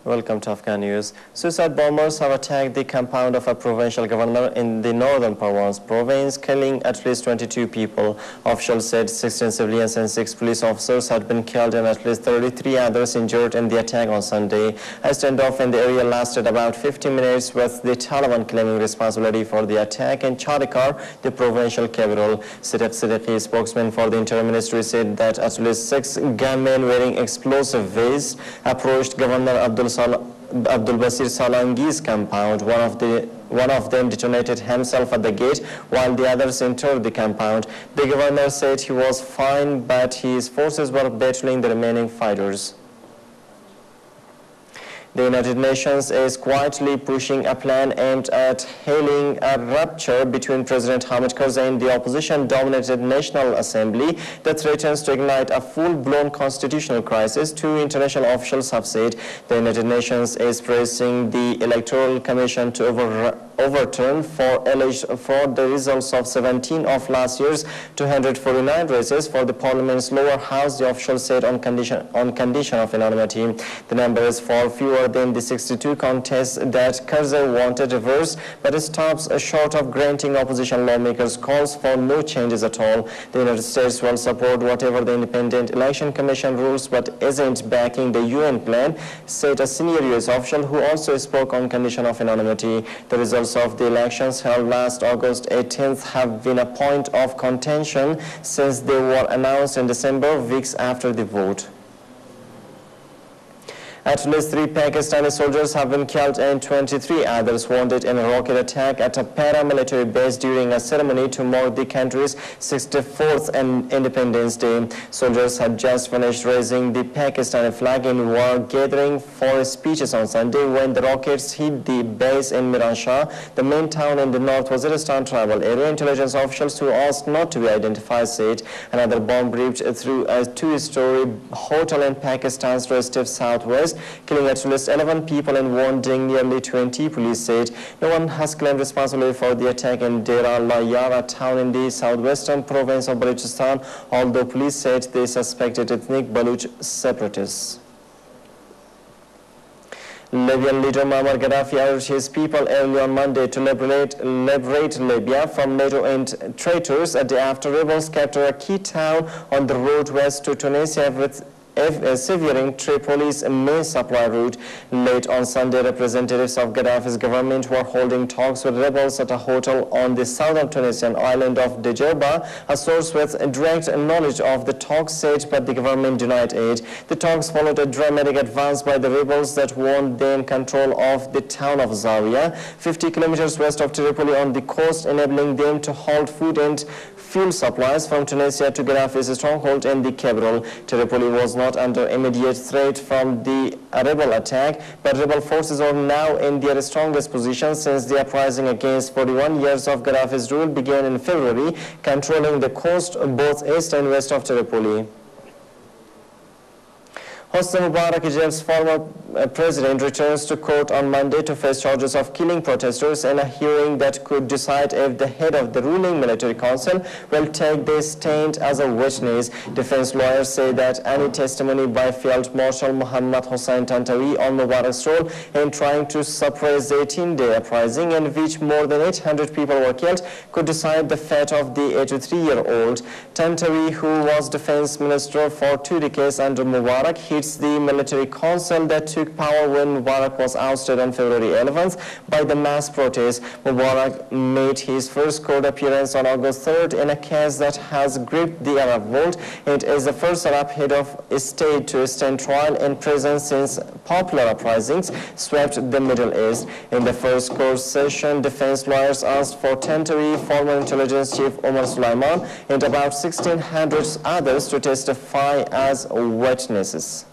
Welcome to Afghannews. Suicide bombers have attacked the compound of a provincial governor in the northern Parwan province, killing at least 22 people. Officials said 16 civilians and 6 police officers had been killed and at least 33 others injured in the attack on Sunday. A standoff in the area lasted about 50 minutes, with the Taliban claiming responsibility for the attack in Chadikar, the provincial capital. Siddiq Siddiqui, spokesman for the Interior Ministry, said that at least 6 gunmen wearing explosive vests approached Governor Abdul Basir Salangi's compound. One of them detonated himself at the gate, while the others entered the compound. The governor said he was fine, but his forces were battling the remaining fighters. The United Nations is quietly pushing a plan aimed at healing a rupture between President Hamid Karzai and the opposition-dominated National Assembly that threatens to ignite a full-blown constitutional crisis, 2 international officials have said. The United Nations is pressing the Electoral Commission to overturn for the results of 17 of last year's 249 races for the Parliament's lower house, the officials said, on condition of anonymity. The number is far fewer than the 62 contests that Karzai wanted reversed, but it stops short of granting opposition lawmakers calls for no changes at all. The United States will support whatever the Independent Election Commission rules, but isn't backing the UN plan, said a senior US official who also spoke on condition of anonymity. The results of the elections held last August 18th have been a point of contention since they were announced in December, weeks after the vote. At least 3 Pakistani soldiers have been killed and 23 others wounded in a rocket attack at a paramilitary base during a ceremony to mark the country's 64th Independence Day. Soldiers had just finished raising the Pakistani flag in war gathering for speeches on Sunday when the rockets hit the base in Miran Shah, the main town in the North Waziristan tribal area. Intelligence officials who asked not to be identified said another bomb ripped through a 2-story hotel in Pakistan's restive southwest, killing at least 11 people and wounding nearly 20, police said. No one has claimed responsibility for the attack in Dera Layara town in the southwestern province of Balochistan, although police said they suspected ethnic Baloch separatists. Libyan leader Muammar Gaddafi urged his people early on Monday to liberate Libya from NATO-owned traitors a day after rebels captured a key town on the road west to Tunisia, with severing Tripoli's main supply route. Late on Sunday, representatives of Gaddafi's government were holding talks with rebels at a hotel on the southern Tunisian island of Djerba. A source with direct knowledge of the talks said, but the government denied it. The talks followed a dramatic advance by the rebels that won them control of the town of Zawiya, 50 kilometers west of Tripoli on the coast, enabling them to halt food and fuel supplies from Tunisia to Gaddafi's stronghold in the capital. Tripoli was not under immediate threat from the rebel attack, but rebel forces are now in their strongest position since the uprising against 41 years of Gaddafi's rule began in February, controlling the coast both east and west of Tripoli. Hosni Mubarak, Egypt's former president, returns to court on Monday to face charges of killing protesters in a hearing that could decide if the head of the ruling military council will take the stand as a witness. Defense lawyers say that any testimony by Field Marshal Muhammad Hossein Tantawi on Mubarak's role in trying to suppress the 18-day uprising in which more than 800 people were killed could decide the fate of the 83-year-old. Tantawi, who was defense minister for 2 decades under Mubarak, the military council that took power when Mubarak was ousted on February 11th by the mass protest. Mubarak made his first court appearance on August 3rd in a case that has gripped the Arab world. It is the first Arab head of state to stand trial in prison since popular uprisings swept the Middle East. In the first court session, defense lawyers asked for Tantawi, former intelligence chief Omar Sulaiman, and about 1,600 others to testify as witnesses.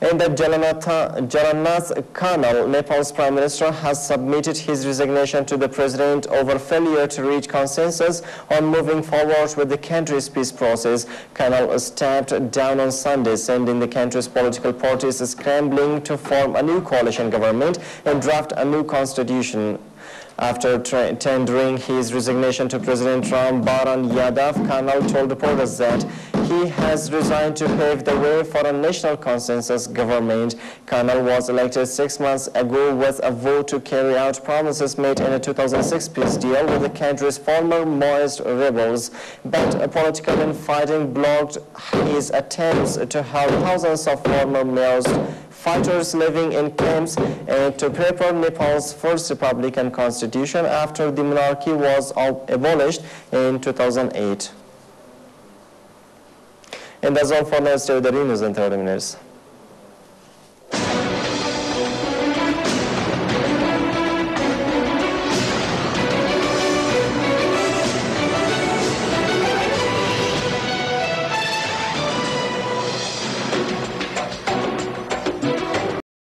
In the Jalanath Canal, Nepal's Prime Minister has submitted his resignation to the President over failure to reach consensus on moving forward with the country's peace process. Canal stepped down on Sunday, sending the country's political parties scrambling to form a new coalition government and draft a new constitution. After tendering his resignation to President Ram Baran Yadav, Kanal told reporters that He has resigned to pave the way for a national consensus government. Colonel was elected 6 months ago with a vote to carry out promises made in a 2006 peace deal with the country's former Maoist rebels. But political infighting blocked his attempts to help thousands of former Maoist fighters living in camps and to prepare Nepal's first republican constitution after the monarchy was abolished in 2008. And that's all for now. Stay with the news in 30 minutes.